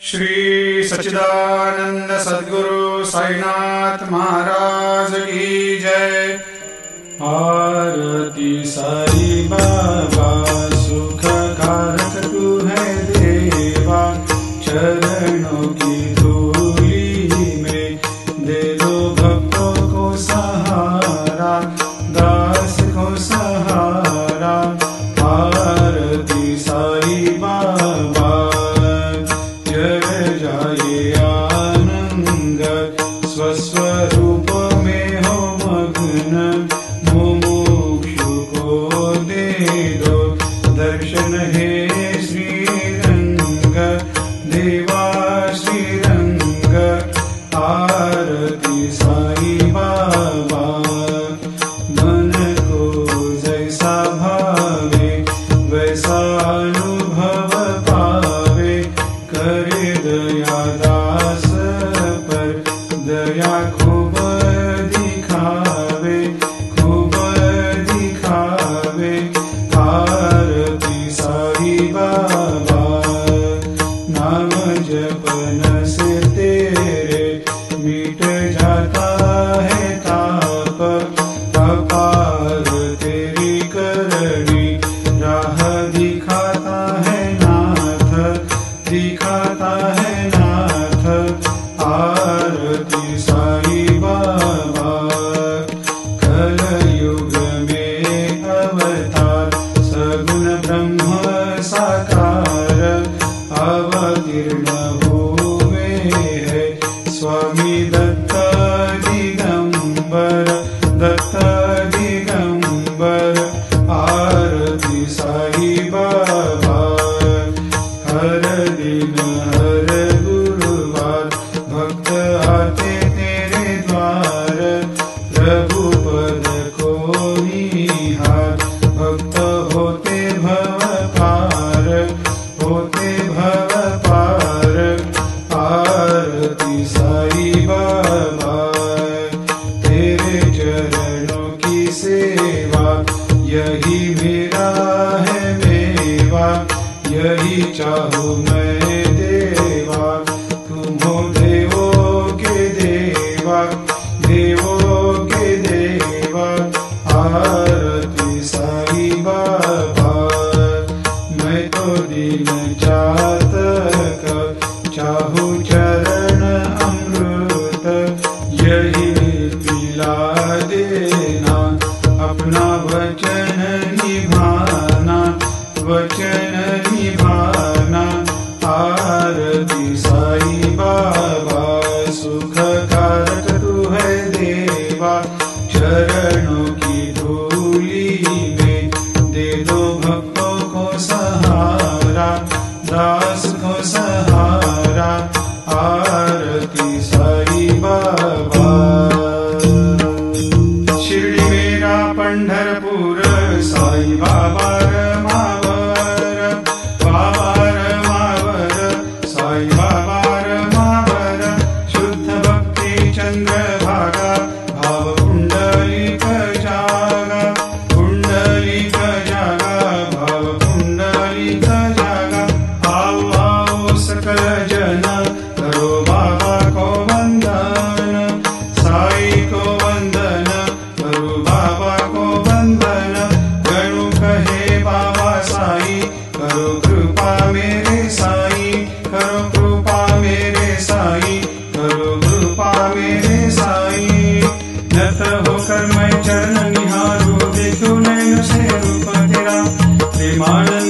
श्री सच्चिदानंद सद्गुरु साईनाथ महाराज की जय। आरती साई बाबा सुख कारक तू है देवा, चरणों की धूली में दे दो भक्तों को सहारा, दास को सहारा। आरती साई बाबा जय जाए आनंद, स्वस्वरूप में हो मग्न, मुमुक्षु को दे दो दर्शन हे श्रीरंग, देवा श्रीरंग। आरती साई बाबा मन को जैसा भावे वैसा अनुभव पावे, करे दया दास पर दया खूब दिखावे, खूब दिखावे। आरती साई बाबा नाम जपन से तेरे मिट जाता है ताप, अपार तेरी करनी राह दिखाता है नाथ, दिखाता है नाथ। आरती साई बाबा कलयुग में अवतार, सगुण ब्रह्म साकार, अवतीर्ण हुए है स्वामी दत्त दिगंबर, दत्त दिगंबर। आरती साई बाबा हर दिन हर गुरुवार भक्त आते तेरे द्वार, प्रभु पद को निहार, भक्त होते भव पार, होते भव पार। आरती साई बाबा तेरे चरणों की सेवा, यही मेरा है मेवा, यही चाहूँ मैं देवा। तुम हो देवों के देवा, देवों के देवा। आरती साई बाबा मैं तो दीन चातक, चाहूँ चरण अमृत, यही पिला देना, अपना वचन निभाना, वचन निभाना। आरती साई बाबा सुख कारक तू है देवा, चरणों की धूली में दे दो भक्तों को सहारा, दास को सहारा। आरती साई बाबा शिर्डी मेरा पंढरपूर, साई बाबा रमावर, बाबा रमावर, साई बाबा रमावर। शुद्ध भक्ति चंद्रभागा, भाव पुंडलिक जागा, पुंडलिक जागा, भाव पुंडलिक जागा। आओ आओ सकल जन करो बाबा को वंदन, साई को वंदन, करो बाबा को वंदन। गणु कहे बाबा साई, करो कृपा मेरे साई, करो कृपा मेरे साई, करो कृपा मेरे साई। नत होकर मैं चरण निहारूं, देखूं नैन से रूप तेरा, प्रेमानंद